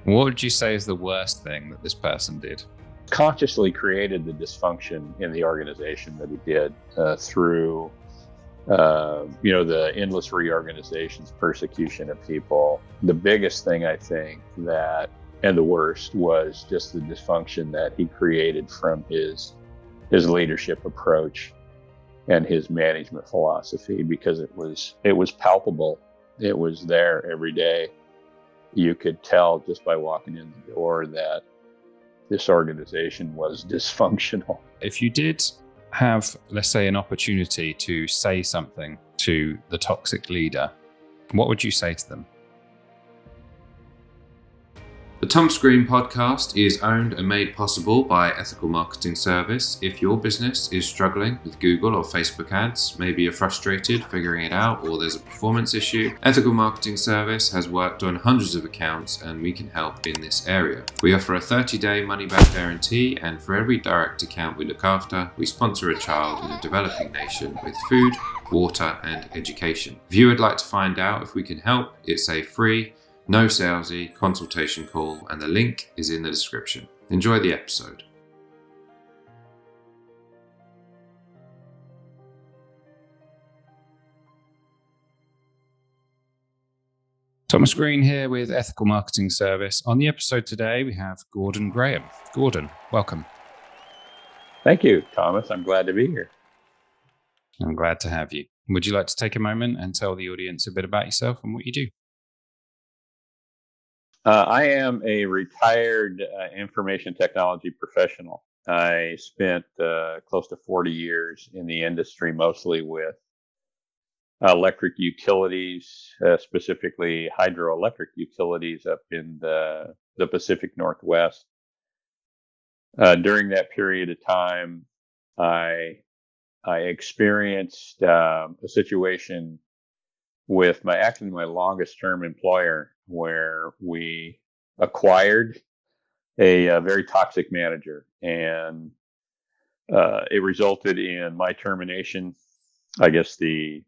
What would you say is the worst thing that this person did? Consciously created the dysfunction in the organization that he did through, the endless reorganizations, persecution of people. The biggest thing I think and the worst, was just the dysfunction that he created from his leadership approach and his management philosophy, because it was palpable. It was there every day. You could tell just by walking in the door that this organization was dysfunctional. If you did have, let's say, an opportunity to say something to the toxic leader, what would you say to them? The Tom Screen podcast is owned and made possible by Ethical Marketing Service. If your business is struggling with Google or Facebook ads, maybe you're frustrated figuring it out, or there's a performance issue, Ethical Marketing Service has worked on hundreds of accounts and we can help in this area. We offer a 30-day money-back guarantee, and for every direct account we look after, we sponsor a child in a developing nation with food, water and education. If you would like to find out if we can help, it's a free, no salesy consultation call, and the link is in the description. Enjoy the episode. Thomas Green here with Ethical Marketing Service. On the episode today, we have Gordon Graham. Gordon, welcome. Thank you, Thomas. I'm glad to be here. I'm glad to have you. Would you like to take a moment and tell the audience a bit about yourself and what you do? I am a retired information technology professional. I spent close to 40 years in the industry, mostly with electric utilities, specifically hydroelectric utilities up in the Pacific Northwest. During that period of time, I experienced a situation with my longest term employer, where we acquired a very toxic manager, and it resulted in my termination. I guess the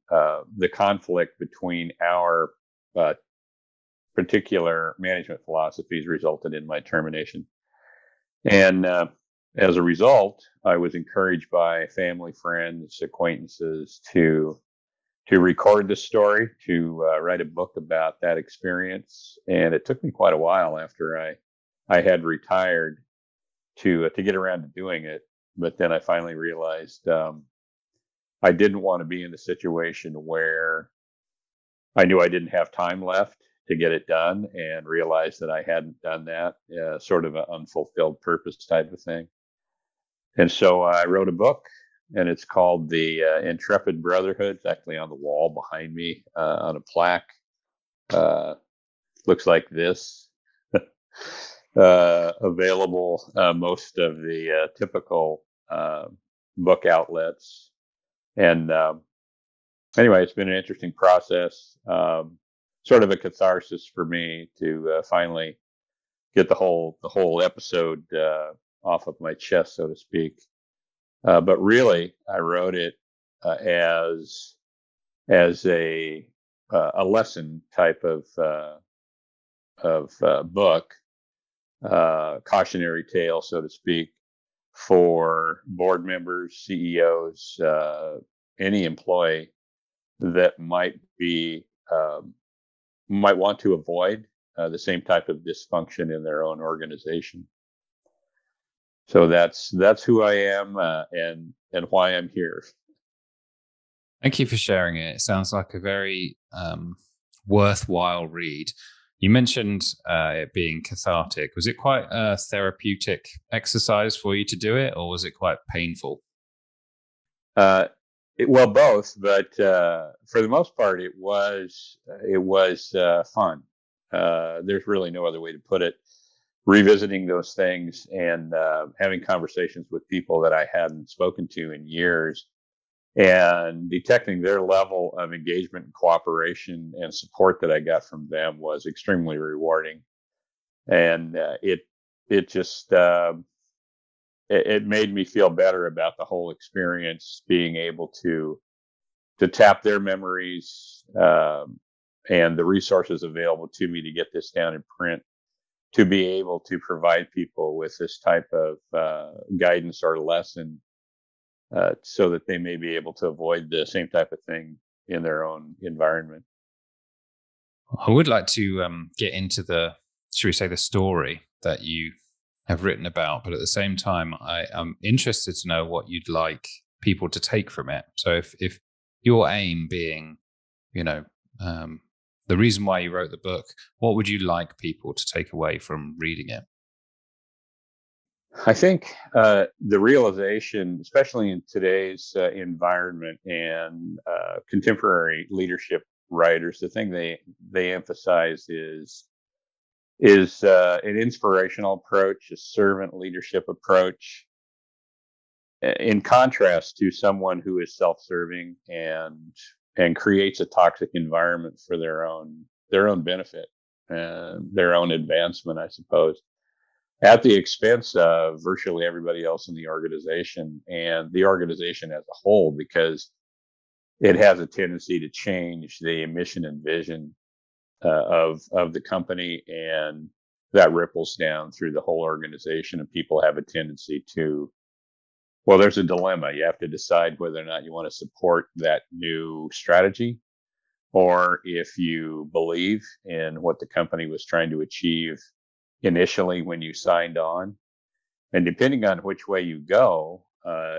conflict between our particular management philosophies resulted in my termination, and as a result, I was encouraged by family, friends, acquaintances to record this story, to write a book about that experience. And it took me quite a while after I had retired to get around to doing it. But then I finally realized I didn't want to be in a situation where I knew I didn't have time left to get it done, and realized that I hadn't done that, sort of an unfulfilled purpose type of thing. And so I wrote a book, and it's called the Intrepid Brotherhood. It's actually on the wall behind me on a plaque. Looks like this. Available most of the typical book outlets. And anyway, it's been an interesting process. Sort of a catharsis for me to finally get the whole episode off of my chest, so to speak. But really, I wrote it as a lesson type of book, cautionary tale, so to speak, for board members, CEOs, any employee that might want to avoid the same type of dysfunction in their own organization. So that's who I am and why I'm here. Thank you for sharing it. It sounds like a very worthwhile read. You mentioned it being cathartic. Was it quite a therapeutic exercise for you to do it, or was it quite painful? Well, both, but for the most part, it was fun. There's really no other way to put it. Revisiting those things and having conversations with people that I hadn't spoken to in years, and detecting their level of engagement and cooperation and support that I got from them was extremely rewarding. And it just it made me feel better about the whole experience, being able to tap their memories and the resources available to me to get this down in print, to be able to provide people with this type of guidance or lesson, so that they may be able to avoid the same type of thing in their own environment. I would like to get into should we say, the story that you have written about, but at the same time, I'm interested to know what you'd like people to take from it. So if your aim being, the reason why you wrote the book, what would you like people to take away from reading it? I think the realization, especially in today's environment and contemporary leadership writers, the thing they emphasize is an inspirational approach, a servant leadership approach, in contrast to someone who is self-serving and creates a toxic environment for their own benefit and their own advancement, I suppose, at the expense of virtually everybody else in the organization and the organization as a whole, because it has a tendency to change the mission and vision of the company, and that ripples down through the whole organization. And people have a tendency to, well, there's a dilemma. You have to decide whether or not you want to support that new strategy, or if you believe in what the company was trying to achieve initially when you signed on. And depending on which way you go,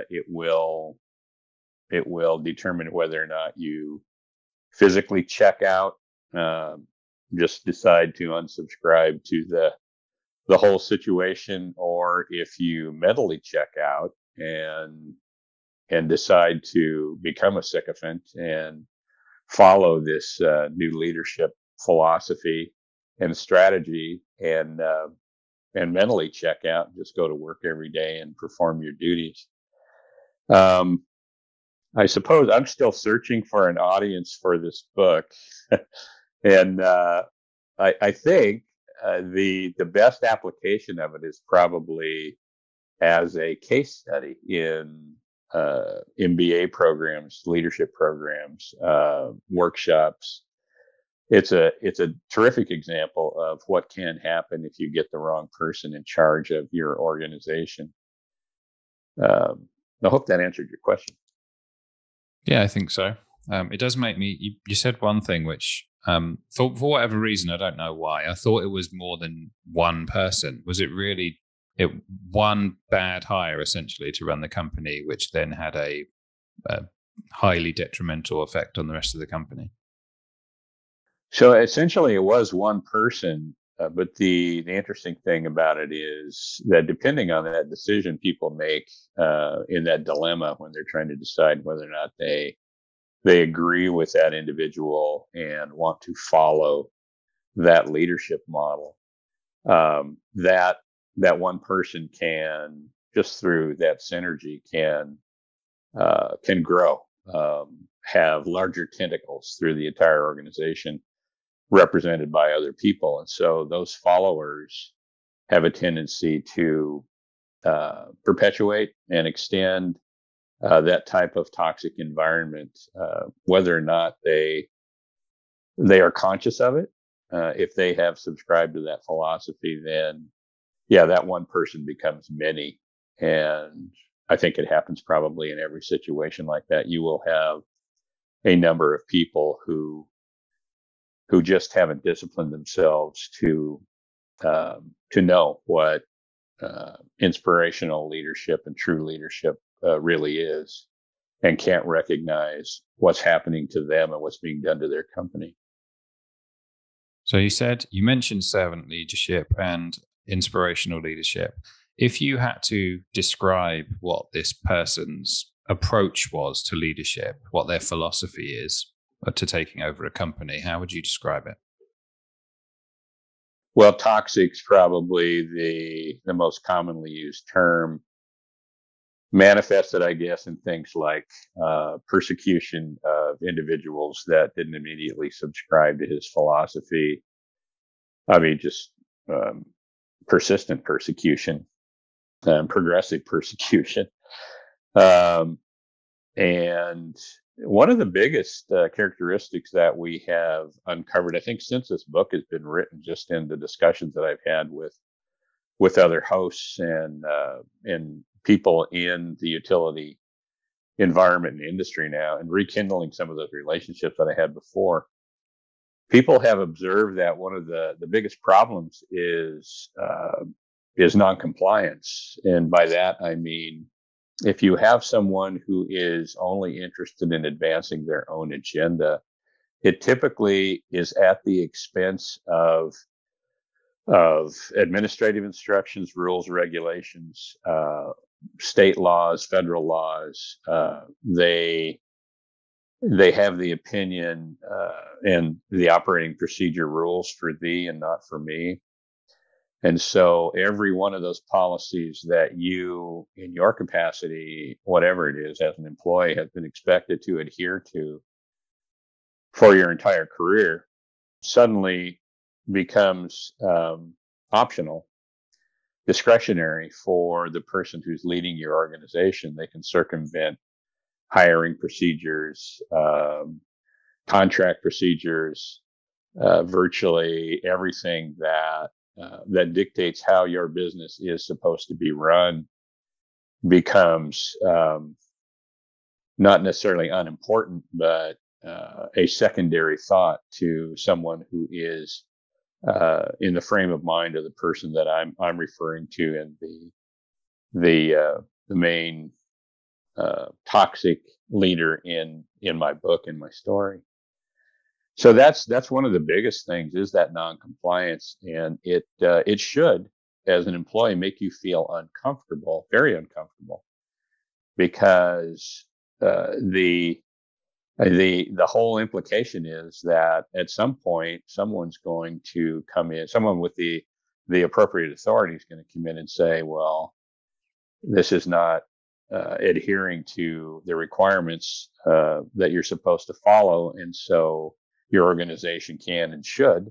it will determine whether or not you physically check out, just decide to unsubscribe to the whole situation, or if you mentally check out and decide to become a sycophant and follow this new leadership philosophy and strategy, and mentally check out and just go to work every day and perform your duties. I suppose I'm still searching for an audience for this book. And I think the best application of it is probably as a case study in MBA programs, leadership programs, workshops. It's a terrific example of what can happen if you get the wrong person in charge of your organization. I hope that answered your question. Yeah, I think so. It does make me. You said one thing which, for whatever reason, I don't know why, I thought it was more than one person. Was it really one bad hire essentially to run the company, which then had a highly detrimental effect on the rest of the company? So essentially, it was one person, but the interesting thing about it is that depending on that decision people make in that dilemma when they're trying to decide whether or not they agree with that individual and want to follow that leadership model, that one person can, just through that synergy, can grow, have larger tentacles through the entire organization, represented by other people. And so those followers have a tendency to perpetuate and extend that type of toxic environment, whether or not they are conscious of it. If they have subscribed to that philosophy, then yeah, that one person becomes many. And I think it happens probably in every situation like that. You will have a number of people who just haven't disciplined themselves to know what inspirational leadership and true leadership really is, and can't recognize what's happening to them and what's being done to their company. So you mentioned servant leadership and inspirational leadership. If you had to describe what this person's approach was to leadership, what their philosophy is to taking over a company, how would you describe it? Well, toxic's probably the most commonly used term, manifested, I guess, in things like persecution of individuals that didn't immediately subscribe to his philosophy. I mean, just persistent persecution, progressive persecution. And one of the biggest characteristics that we have uncovered, I think, since this book has been written, just in the discussions that I've had with other hosts and people in the utility environment and industry now, and rekindling some of those relationships that I had before. People have observed that one of the biggest problems is noncompliance, and by that I mean if you have someone who is only interested in advancing their own agenda, it typically is at the expense of administrative instructions, rules, regulations, state laws, federal laws. They have the opinion and the operating procedure rules for thee and not for me. And so every one of those policies that you, in your capacity, whatever it is, as an employee, have been expected to adhere to for your entire career, suddenly becomes optional, discretionary for the person who's leading your organization. They can circumvent hiring procedures, contract procedures, virtually everything that dictates how your business is supposed to be run becomes not necessarily unimportant, but a secondary thought to someone who is in the frame of mind of the person that I'm referring to, and the main toxic leader in my book, in my story. So that's one of the biggest things, is that noncompliance, and it should, as an employee, make you feel uncomfortable, very uncomfortable, because the whole implication is that at some point someone's going to come in, someone with the appropriate authority is going to come in and say, well, this is not adhering to the requirements that you're supposed to follow, and so your organization can and should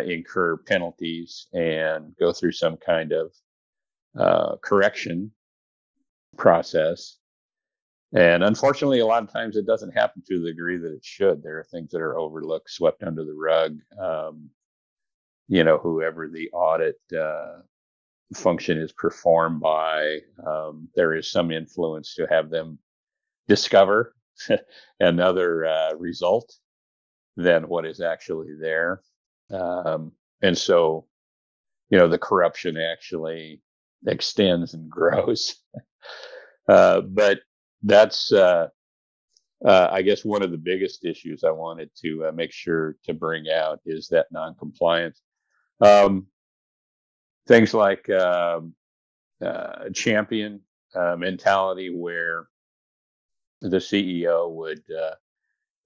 incur penalties and go through some kind of correction process. And unfortunately, a lot of times it doesn't happen to the degree that it should. There are things that are overlooked, swept under the rug. Whoever the audit function is performed by, there is some influence to have them discover another result than what is actually there. And so, the corruption actually extends and grows. But that's, I guess, one of the biggest issues I wanted to make sure to bring out is that noncompliance. Things like champion mentality, where the CEO would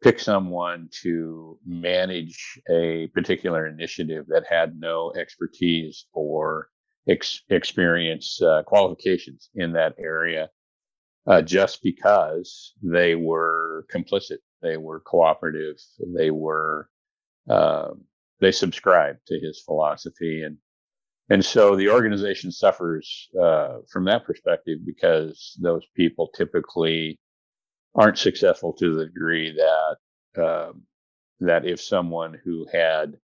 pick someone to manage a particular initiative that had no expertise or experience qualifications in that area, just because they were complicit, they were cooperative, they subscribed to his philosophy, and so the organization suffers from that perspective, because those people typically aren't successful to the degree that if someone who had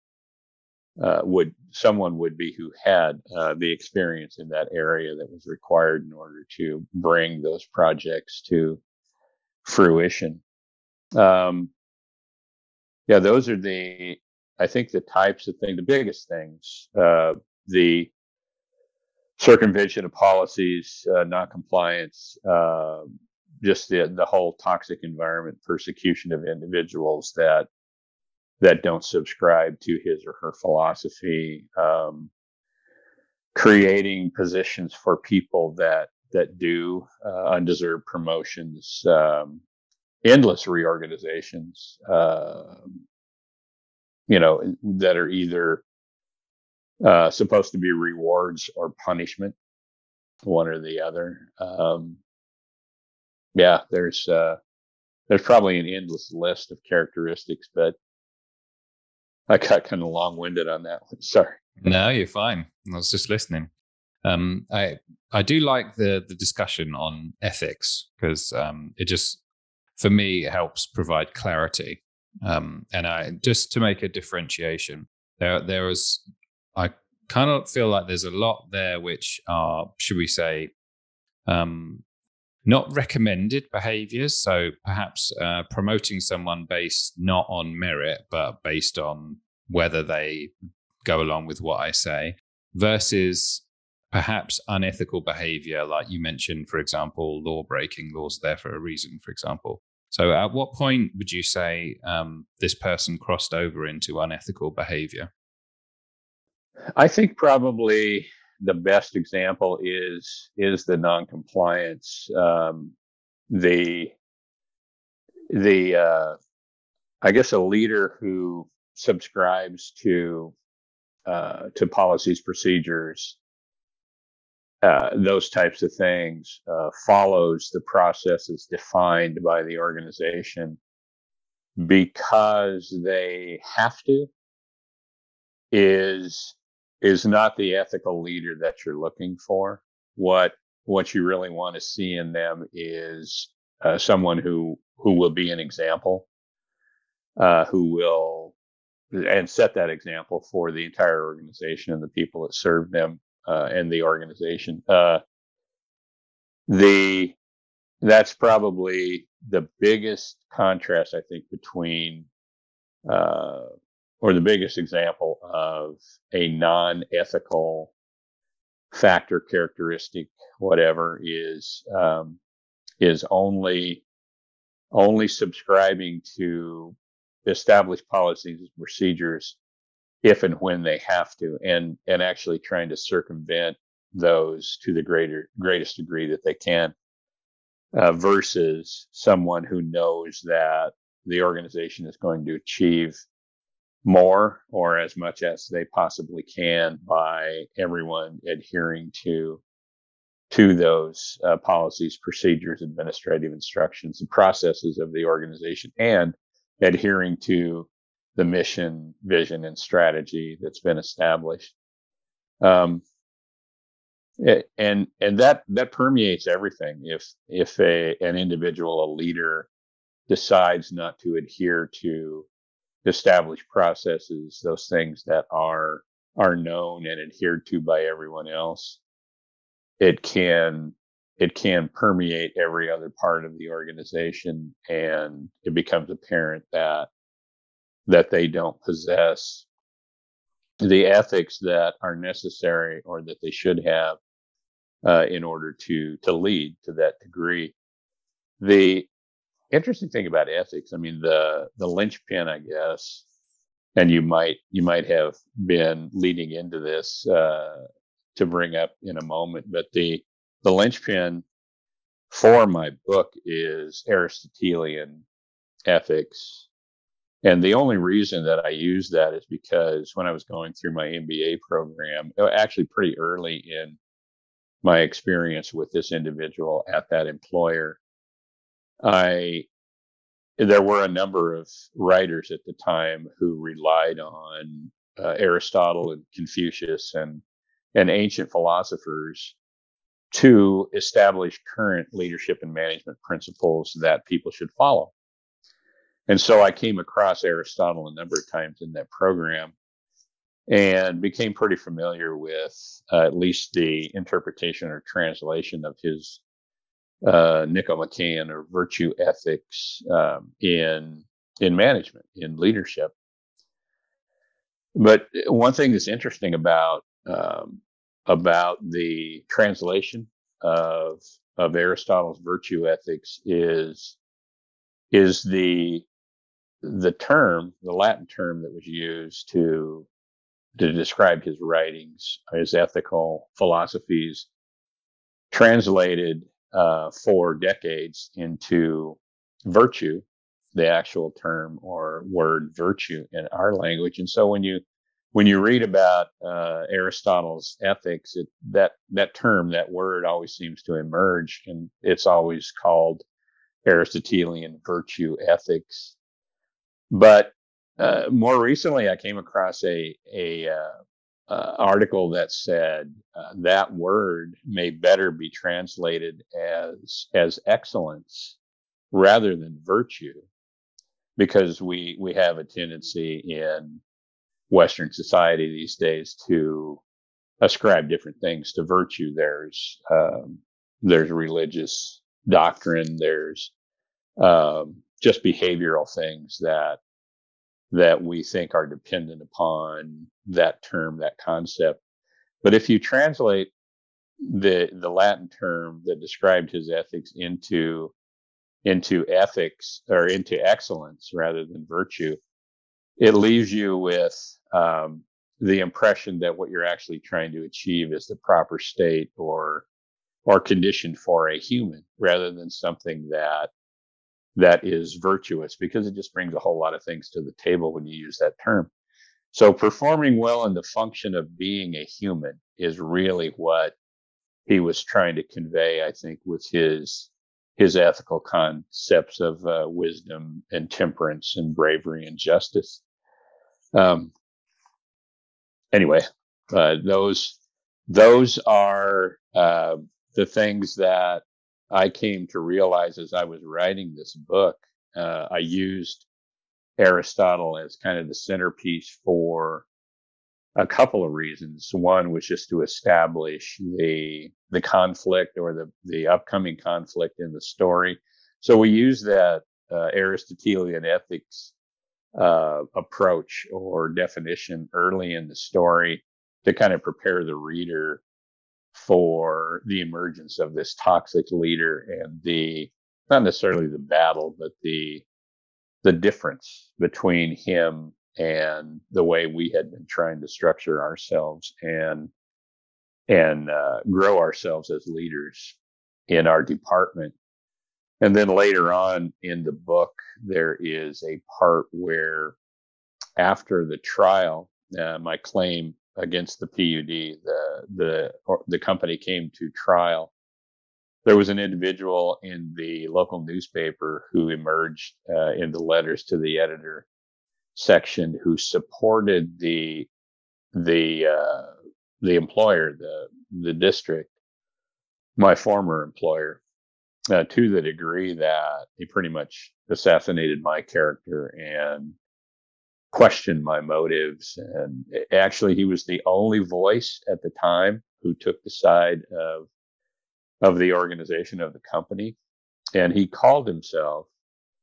would be who had the experience in that area that was required in order to bring those projects to fruition. Those are I think the types of things, the biggest things, the circumvention of policies, non-compliance, just the whole toxic environment, persecution of individuals that don't subscribe to his or her philosophy, creating positions for people that do, undeserved promotions, endless reorganizations, that are either supposed to be rewards or punishment, one or the other. There's probably an endless list of characteristics, but I got kind of long-winded on that one. Sorry. No, you're fine. I was just listening. I do like the discussion on ethics, because it just, for me, it helps provide clarity. And I just to make a differentiation, I kind of feel like there's a lot there which are, should we say, not recommended behaviors. So perhaps promoting someone based not on merit, but based on whether they go along with what I say, versus perhaps unethical behavior, like you mentioned, for example, law breaking. Laws there for a reason, for example. So at what point would you say this person crossed over into unethical behavior? I think probably the best example is the noncompliance. The I guess a leader who subscribes to policies, procedures, those types of things, follows the processes defined by the organization because they have to, is not the ethical leader that you're looking for. What you really want to see in them is someone who will be an example, who will and set that example for the entire organization and the people that serve them and the organization. That's probably the biggest contrast, I think, between or the biggest example of a non-ethical factor, characteristic, whatever, is only subscribing to established policies and procedures if and when they have to, and actually trying to circumvent those to the greatest degree that they can, versus someone who knows that the organization is going to achieve more or as much as they possibly can by everyone adhering to those policies, procedures, administrative instructions, and processes of the organization, and adhering to the mission, vision, and strategy that's been established. And that permeates everything. If an individual, a leader, decides not to adhere to established processes, those things that are known and adhered to by everyone else, it can permeate every other part of the organization, and it becomes apparent that they don't possess the ethics that are necessary or that they should have in order to lead to that degree. The interesting thing about ethics, I mean, the linchpin, I guess, and you might have been leading into this to bring up in a moment, but the linchpin for my book is Aristotelian ethics. And the only reason that I use that is because when I was going through my MBA program, actually pretty early in my experience with this individual at that employer, there were a number of writers at the time who relied on Aristotle and Confucius and ancient philosophers to establish current leadership and management principles that people should follow. And so I came across Aristotle a number of times in that program and became pretty familiar with at least the interpretation or translation of his Nicomachean or virtue ethics in management, in leadership. But one thing that's interesting about the translation of Aristotle's virtue ethics is the term, the Latin term that was used to describe his writings, his ethical philosophies, translated for decades into virtue, the actual term or word virtue in our language. And so when you read about Aristotle's ethics, that term, that word always seems to emerge, and it's always called Aristotelian virtue ethics. But more recently, I came across a article that said that word may better be translated as excellence, rather than virtue, because we have a tendency in Western society these days to ascribe different things to virtue. There's religious doctrine, there's just behavioral things that we think are dependent upon that term, that concept. But if you translate the Latin term that described his ethics into ethics, or into excellence rather than virtue, it leaves you with the impression that what you're actually trying to achieve is the proper state or condition for a human, rather than something that is virtuous, because it just brings a whole lot of things to the table when you use that term. So performing well in the function of being a human is really what he was trying to convey, I think, with his ethical concepts of wisdom and temperance and bravery and justice. Anyway, those are the things that I came to realize as I was writing this book. I used Aristotle as kind of the centerpiece for a couple of reasons. One was just to establish the conflict, or the upcoming conflict in the story. So we use that Aristotelian ethics approach or definition early in the story to kind of prepare the reader for the emergence of this toxic leader, and not necessarily the battle, but the difference between him and the way we had been trying to structure ourselves and grow ourselves as leaders in our department. And then later on in the book, there is a part where, after the trial, my claim against the PUD, the company came to trial. There was an individual in the local newspaper who emerged in the letters to the editor section, who supported the employer, the district, my former employer, to the degree that he pretty much assassinated my character and questioned my motives. And actually, he was the only voice at the time who took the side of the organization, of the company. And he called himself,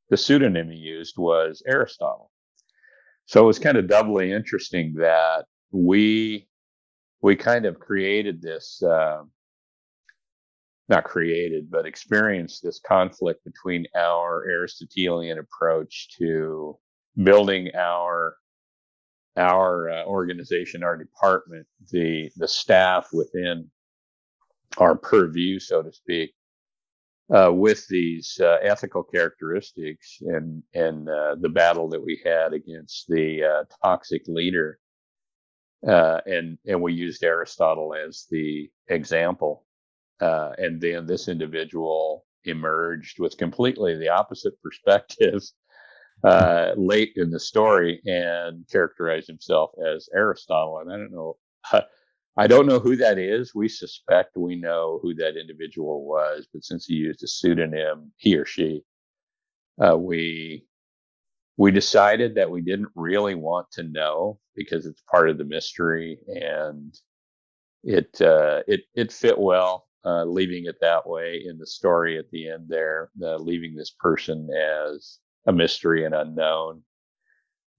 the pseudonym he used was Aristotle. So it was kind of doubly interesting that we kind of created this, not created, but experienced this conflict between our Aristotelian approach to building our organization, our department, the staff within our purview, so to speak, with these ethical characteristics, and the battle that we had against the toxic leader, and we used Aristotle as the example, and then this individual emerged with completely the opposite perspective late in the story, and characterized himself as Aristotle. And I don't know who that is. We suspect we know who that individual was, but since he used a pseudonym, he or she, we decided that we didn't really want to know, because it's part of the mystery, and it fit well, leaving it that way in the story at the end there, leaving this person as a mystery and unknown,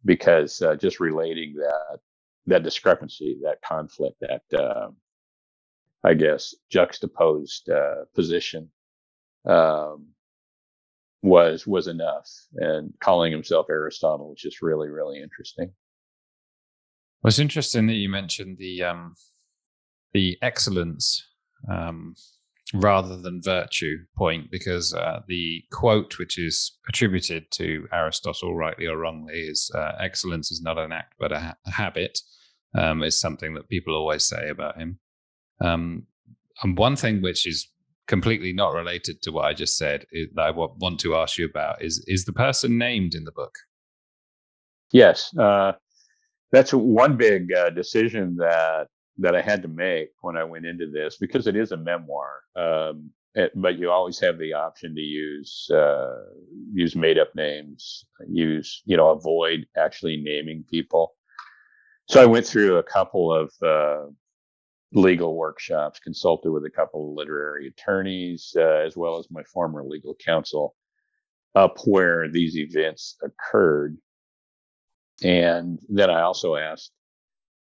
because just relating that discrepancy, that conflict, that I guess juxtaposed position was enough. And calling himself Aristotle was just really, really interesting. Well, it's interesting that you mentioned the excellence rather than virtue point, because the quote, which is attributed to Aristotle, rightly or wrongly, is excellence is not an act but a habit. It's something that people always say about him. And one thing which is completely not related to what I just said, that I want to ask you about, is the person named in the book? Yes, that's one big decision that I had to make when I went into this, because it is a memoir. but you always have the option to use made up names, avoid actually naming people. So I went through a couple of legal workshops, consulted with a couple of literary attorneys, as well as my former legal counsel up where these events occurred. And then I also asked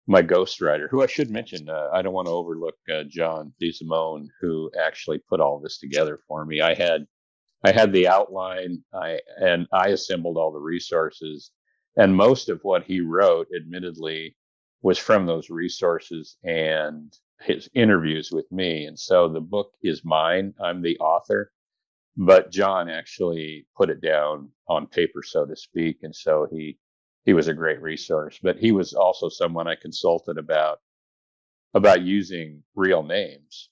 my ghostwriter, who I should mention, I don't want to overlook John DeSimone, who actually put all this together for me. I had the outline, I assembled all the resources, and most of what he wrote, admittedly, was from those resources and his interviews with me. And so the book is mine. I'm the author, but John actually put it down on paper, so to speak. And so he was a great resource, but he was also someone I consulted about using real names.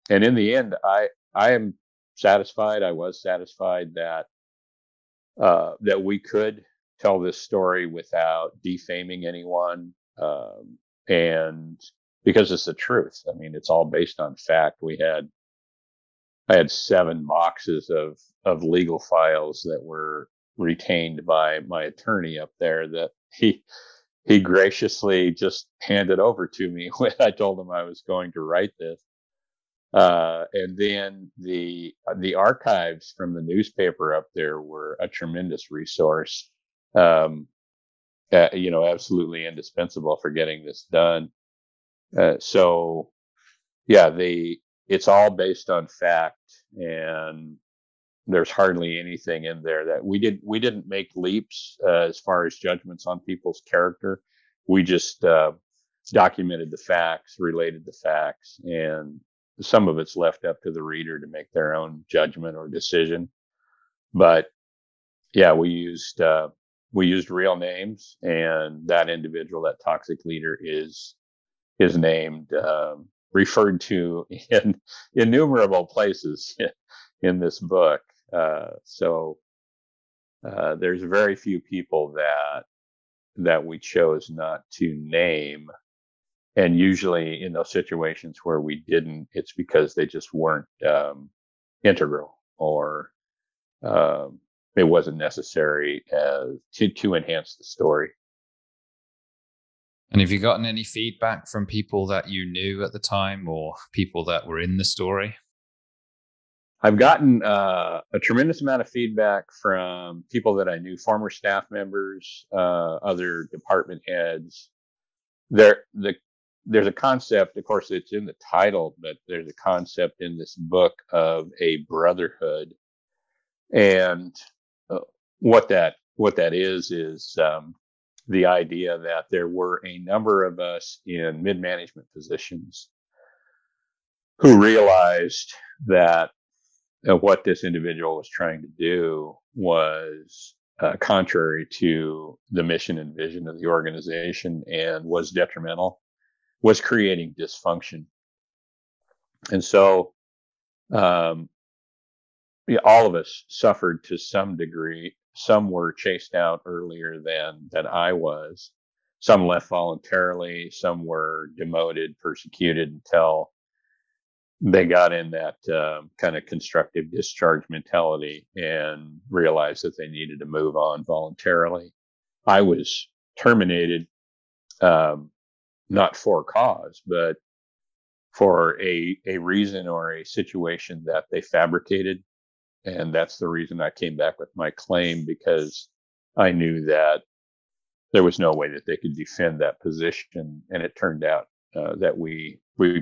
And in the end, I am satisfied. I was satisfied that that we could tell this story without defaming anyone, and because it's the truth. I mean, it's all based on fact. I had 7 boxes of legal files that were retained by my attorney up there that he graciously just handed over to me when I told him I was going to write this. And then the archives from the newspaper up there were a tremendous resource. Absolutely indispensable for getting this done. So yeah, it's all based on fact, and there's hardly anything in there that we didn't make leaps as far as judgments on people's character. We just documented the facts, related the facts, and some of it's left up to the reader to make their own judgment or decision. But yeah, we used real names, and that individual, that toxic leader, is named, referred to in innumerable places in this book. So there's very few people that we chose not to name. And usually in those situations where we didn't, it's because they just weren't integral, or it wasn't necessary to enhance the story. And have you gotten any feedback from people that you knew at the time, or people that were in the story? I've gotten a tremendous amount of feedback from people that I knew, former staff members, other department heads. There's a concept, of course, it's in the title, but there's a concept in this book of a brotherhood, and what that is the idea that there were a number of us in mid-management positions who realized that what this individual was trying to do was contrary to the mission and vision of the organization, and was detrimental, was creating dysfunction. And so all of us suffered to some degree. Some were chased out earlier than I was. Some left voluntarily. Some were demoted, persecuted until they got in that kind of constructive discharge mentality and realized that they needed to move on voluntarily. I was terminated, not for cause, but for a reason or a situation that they fabricated. And that's the reason I came back with my claim, because I knew that there was no way that they could defend that position. And it turned out that we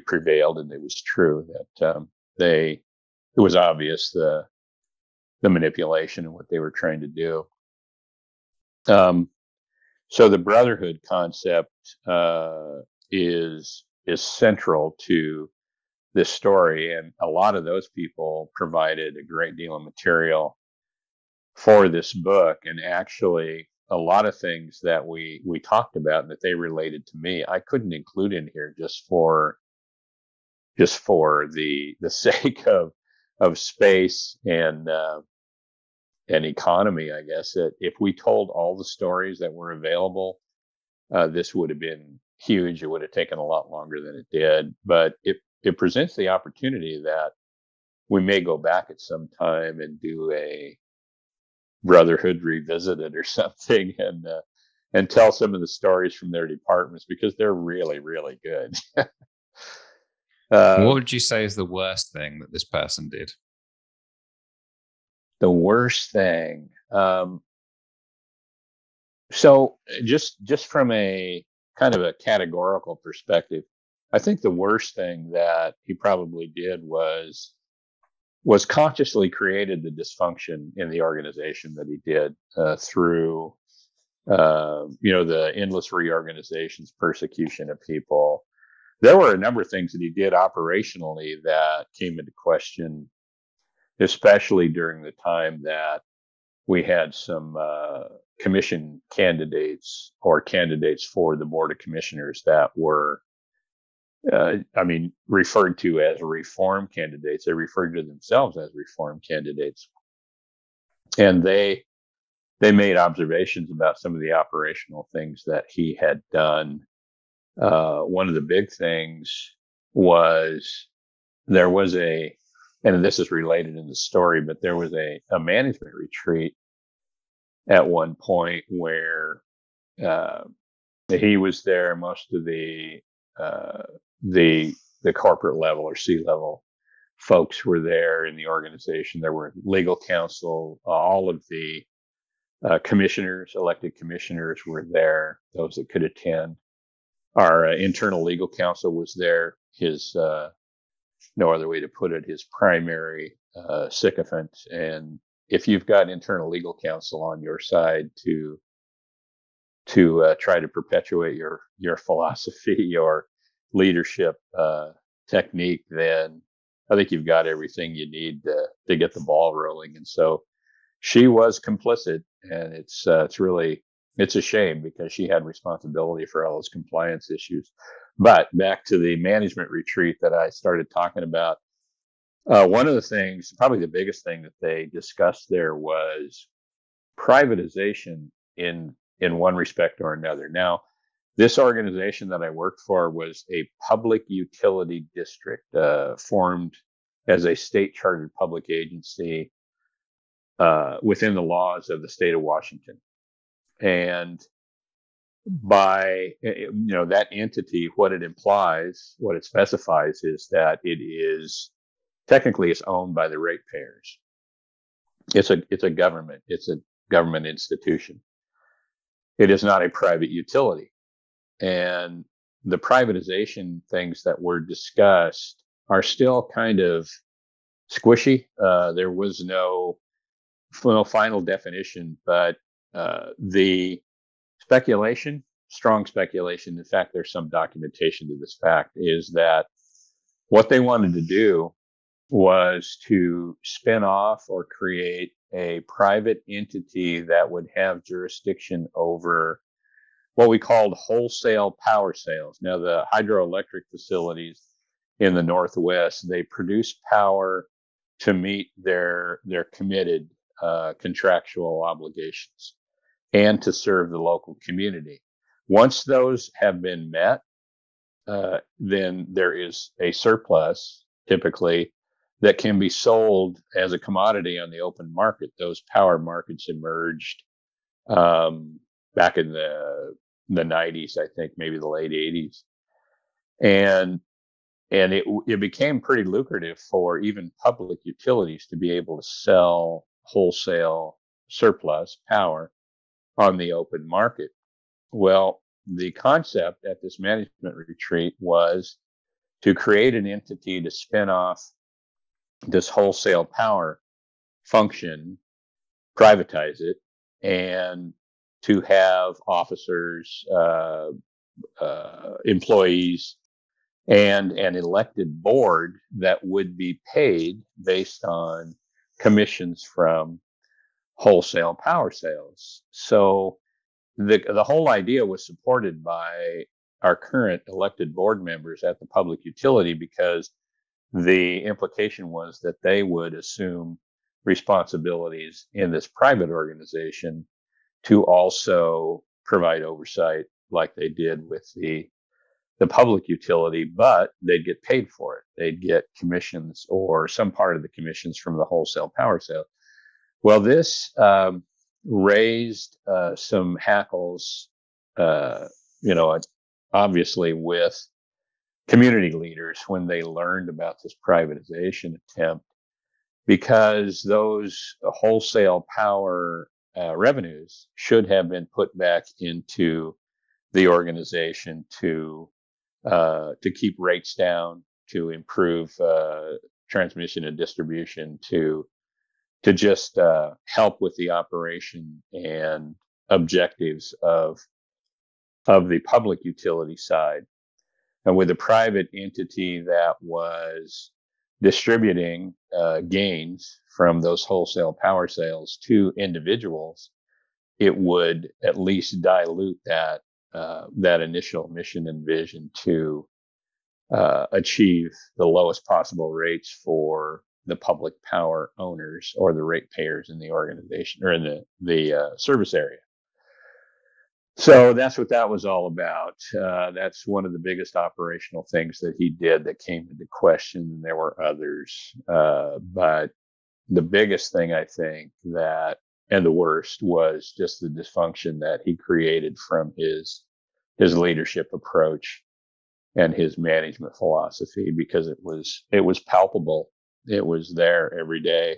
prevailed, and it was true that it was obvious the manipulation and what they were trying to do. So the brotherhood concept is central to this story, and a lot of those people provided a great deal of material for this book. And actually, a lot of things that we talked about and that they related to me, I couldn't include in here just for the sake of space and economy. I guess that if we told all the stories that were available, this would have been huge. It would have taken a lot longer than it did, but it presents the opportunity that we may go back at some time and do a Brotherhood Revisited or something, and tell some of the stories from their departments, because they're really, really good. What would you say is the worst thing that this person did? The worst thing. So just from a kind of a categorical perspective, I think the worst thing that he probably did was consciously created the dysfunction in the organization that he did through the endless reorganizations, persecution of people. There were a number of things that he did operationally that came into question, especially during the time that we had some commission candidates or candidates for the Board of Commissioners that were, referred to as reform candidates. They referred to themselves as reform candidates. And they made observations about some of the operational things that he had done. One of the big things was there was and this is related in the story, but there was a management retreat at one point where he was there. Most of the corporate level or C-level folks were there in the organization. There were legal counsel, all of the commissioners, elected commissioners were there, those that could attend. Our internal legal counsel was there. His, no other way to put it, his primary sycophant. And if you've got internal legal counsel on your side to try to perpetuate your philosophy, your leadership technique, then I think you've got everything you need to get the ball rolling. And so she was complicit, and it's a shame, because she had responsibility for all those compliance issues. But back to the management retreat that I started talking about, one of the things, probably the biggest thing that they discussed there, was privatization in one respect or another. Now, this organization that I worked for was a public utility district formed as a state chartered public agency within the laws of the state of Washington. And by that entity, what it implies, what it specifies, is that it is technically it's owned by the ratepayers. It's a government. It's a government institution. It is not a private utility. And the privatization things that were discussed are still kind of squishy. There was no final definition, but the speculation, strong speculation, in fact, there's some documentation to this fact, is that what they wanted to do was to spin off or create a private entity that would have jurisdiction over what we called wholesale power sales. Now, the hydroelectric facilities in the Northwest, they produce power to meet their committed contractual obligations and to serve the local community. Once those have been met, then there is a surplus, typically, that can be sold as a commodity on the open market. Those power markets emerged back in the 90s, I think, maybe the late 80s. And it became pretty lucrative for even public utilities to be able to sell wholesale surplus power on the open market. Well, the concept at this management retreat was to create an entity to spin off this wholesale power function, privatize it, and to have officers, employees, and an elected board that would be paid based on commissions from wholesale power sales. So the whole idea was supported by our current elected board members at the public utility, because the implication was that they would assume responsibilities in this private organization to also provide oversight, like they did with the public utility, but they'd get paid for it. They'd get commissions or some part of the commissions from the wholesale power sale. Well, this raised some hackles, obviously with community leaders when they learned about this privatization attempt, because those wholesale power revenues should have been put back into the organization to keep rates down, to improve transmission and distribution, to just help with the operation and objectives of the public utility side. And with a private entity that was distributing gains from those wholesale power sales to individuals, it would at least dilute that initial mission and vision to achieve the lowest possible rates for the public power owners or the ratepayers in the organization or in the service area. So that's what that was all about. That's one of the biggest operational things that he did that came into question. There were others, but the biggest thing I think that, and the worst, was just the dysfunction that he created from his leadership approach and his management philosophy, because it was palpable. It was there every day.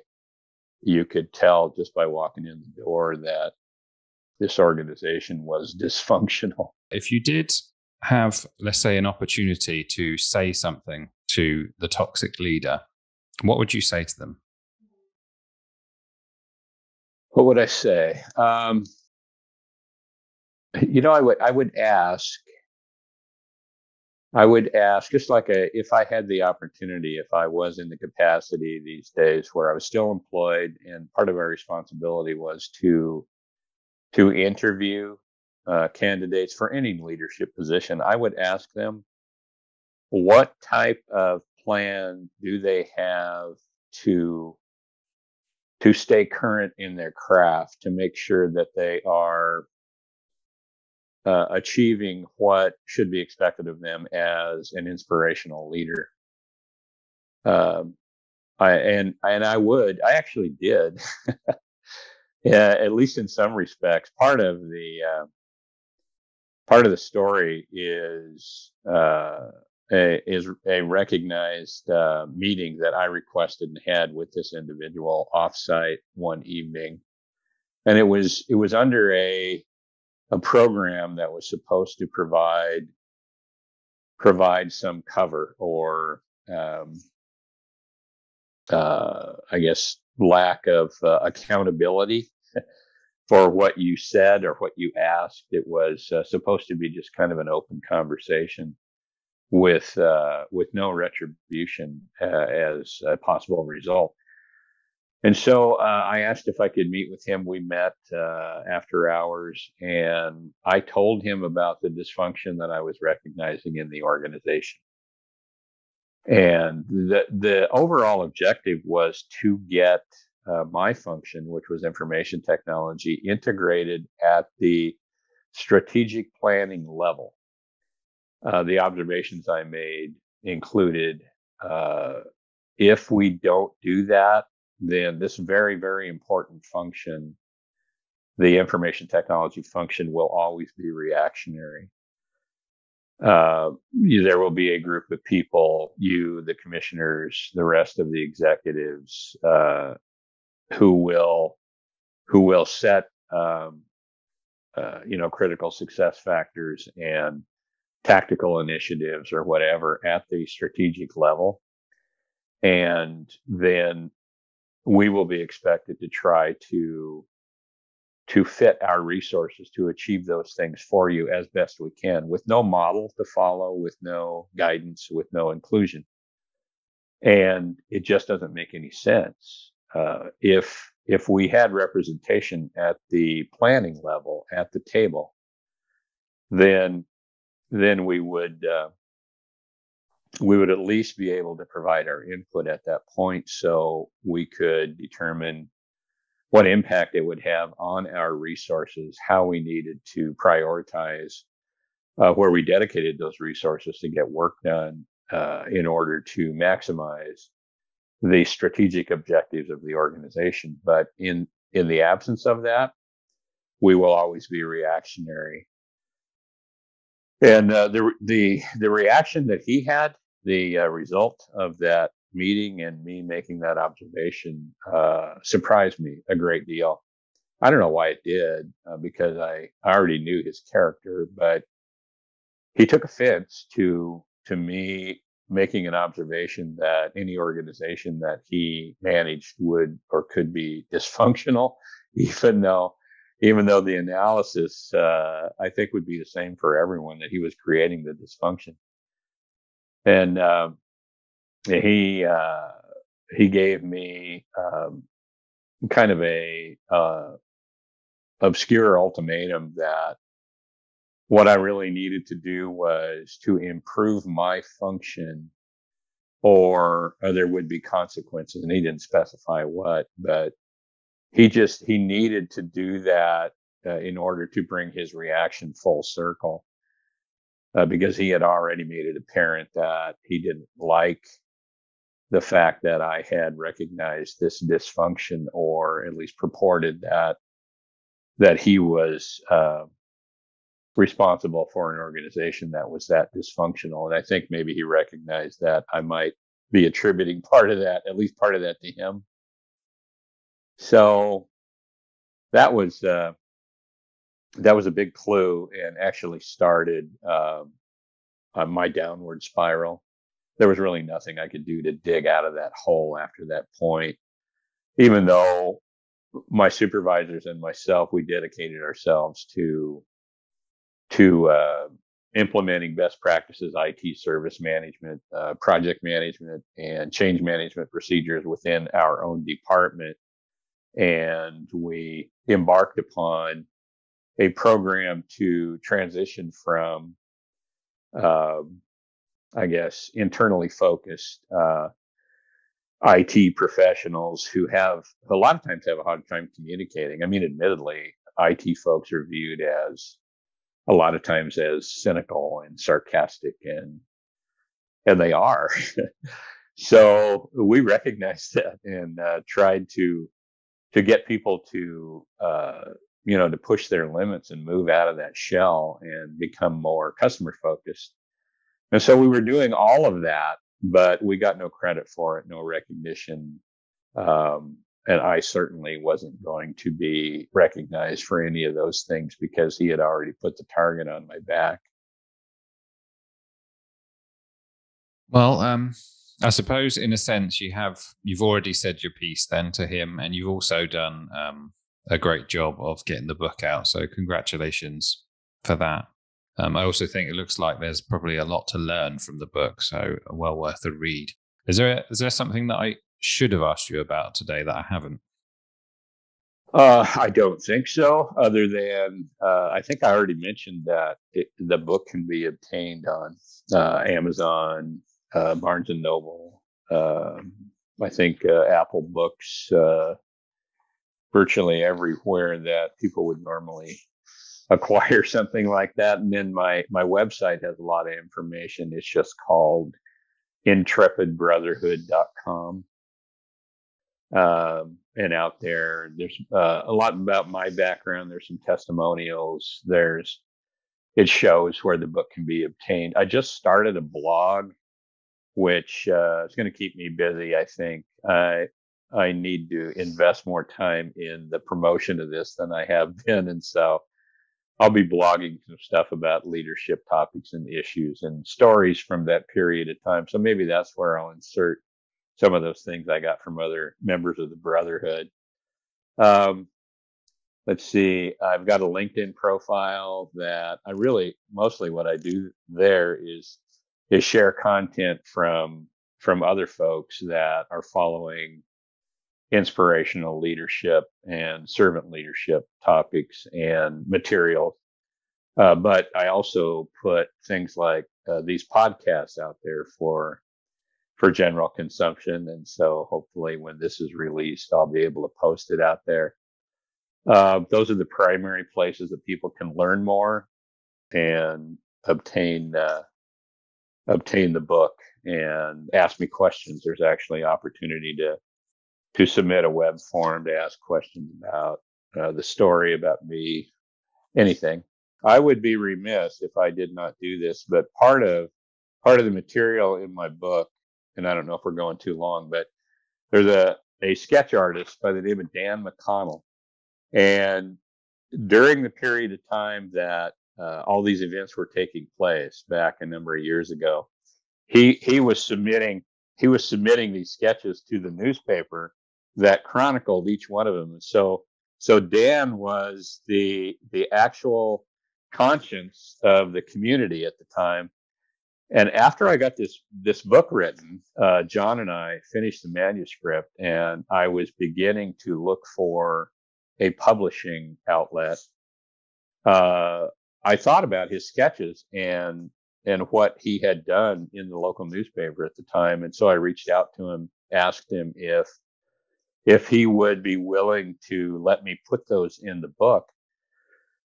You could tell just by walking in the door that this organization was dysfunctional. If you did have, let's say, an opportunity to say something to the toxic leader, what would you say to them? What would I say? I would ask, just like if I had the opportunity, if I was in the capacity these days where I was still employed, and part of our responsibility was to interview candidates for any leadership position, I would ask them, what type of plan do they have to stay current in their craft, to make sure that they are achieving what should be expected of them as an inspirational leader. I actually did. Yeah, at least in some respects. Part of the story is a recognized meeting that I requested and had with this individual offsite one evening, and it was under a program that was supposed to provide some cover or I guess lack of accountability for what you said or what you asked. It was supposed to be just kind of an open conversation with no retribution as a possible result. And so I asked if I could meet with him. We met after hours, and I told him about the dysfunction that I was recognizing in the organization. And the overall objective was to get my function, which was information technology, integrated at the strategic planning level. The observations I made included, if we don't do that, then this very, very important function, the information technology function, will always be reactionary. There will be a group of people, you, the commissioners, the rest of the executives, who will set critical success factors and tactical initiatives or whatever at the strategic level, and then we will be expected to try to fit our resources to achieve those things for you as best we can, with no model to follow, with no guidance, with no inclusion. And it just doesn't make any sense. If we had representation at the planning level, at the table, then we would at least be able to provide our input at that point, so we could determine what impact it would have on our resources, how we needed to prioritize where we dedicated those resources to get work done in order to maximize the strategic objectives of the organization. But in the absence of that, we will always be reactionary. And the reaction that he had, the result of that meeting and me making that observation, surprised me a great deal. I don't know why it did, because I already knew his character, but he took offense to me making an observation that any organization that he managed would or could be dysfunctional, even though the analysis, I think, would be the same for everyone, that he was creating the dysfunction. And he gave me kind of a obscure ultimatum that what I really needed to do was to improve my function, or there would be consequences. And he didn't specify what, but he needed to do that in order to bring his reaction full circle, because he had already made it apparent that he didn't like the fact that I had recognized this dysfunction, or at least purported that he was responsible for an organization that was that dysfunctional. And I think maybe he recognized that I might be attributing at least part of that to him. So that was a big clue, and actually started my downward spiral. There was really nothing I could do to dig out of that hole after that point, even though my supervisors and myself, we dedicated ourselves to implementing best practices, IT service management, project management, and change management procedures within our own department. And we embarked upon a program to transition from, I guess, internally focused IT professionals who have a lot of times have a hard time communicating. I mean, admittedly, IT folks are viewed as a lot of times as cynical and sarcastic, and they are. So we recognized that, and tried to get people to to push their limits and move out of that shell and become more customer focused. And so we were doing all of that, but we got no credit for it, no recognition. And I certainly wasn't going to be recognized for any of those things, because he had already put the target on my back. Well, I suppose in a sense you've already said your piece then to him, and you've also done a great job of getting the book out. So congratulations for that. I also think it looks like there's probably a lot to learn from the book, so well worth a read. Is there something that I should have asked you about today that I haven't? I don't think so, other than I think I already mentioned that the book can be obtained on Amazon, Barnes and Noble, I think Apple Books, virtually everywhere that people would normally acquire something like that. And then my website has a lot of information. It's just called intrepidbrotherhood.com. And out there's a lot about my background. There's some testimonials. It shows where the book can be obtained. I just started a blog, which is going to keep me busy. I think I need to invest more time in the promotion of this than I have been. And so I'll be blogging some stuff about leadership topics and issues and stories from that period of time. So maybe that's where I'll insert some of those things I got from other members of the Brotherhood. Let's see. I've got a LinkedIn profile that mostly what I do there is share content from other folks that are following inspirational leadership and servant leadership topics and materials. But I also put things like these podcasts out there for general consumption. And so hopefully when this is released, I'll be able to post it out there. Those are the primary places that people can learn more. And obtain the book and ask me questions. There's actually opportunity to submit a web form to ask questions about the story, about me, anything. I would be remiss if I did not do this, but part of the material in my book, and I don't know if we're going too long, but there's a sketch artist by the name of Dan McConnell. And during the period of time that all these events were taking place back a number of years ago, he was submitting these sketches to the newspaper that chronicled each one of them. So Dan was the actual conscience of the community at the time. And after I got this book written, John and I finished the manuscript, and I was beginning to look for a publishing outlet. I thought about his sketches and what he had done in the local newspaper at the time, and so I reached out to him, asked him if he would be willing to let me put those in the book.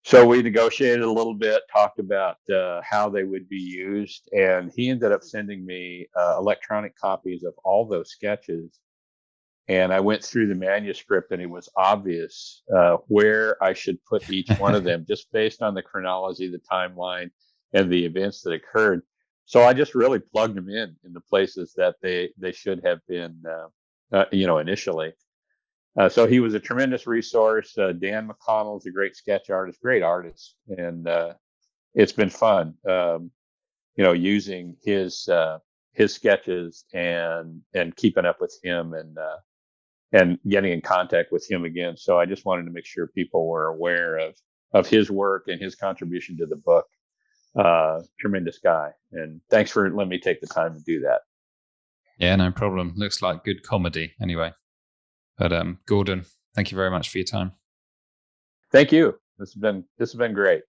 So we negotiated a little bit, talked about how they would be used, and he ended up sending me electronic copies of all those sketches. And I went through the manuscript, and it was obvious where I should put each one of them, just based on the chronology, the timeline, and the events that occurred. So I just really plugged them in the places that they should have been, initially. So he was a tremendous resource. Dan McConnell is a great sketch artist, great artist, and it's been fun, using his sketches and keeping up with him and getting in contact with him again. So I just wanted to make sure people were aware of his work and his contribution to the book. Tremendous guy, and thanks for letting me take the time to do that. Yeah, no problem. Looks like good comedy anyway. But Gordon, thank you very much for your time. Thank you. This has been great.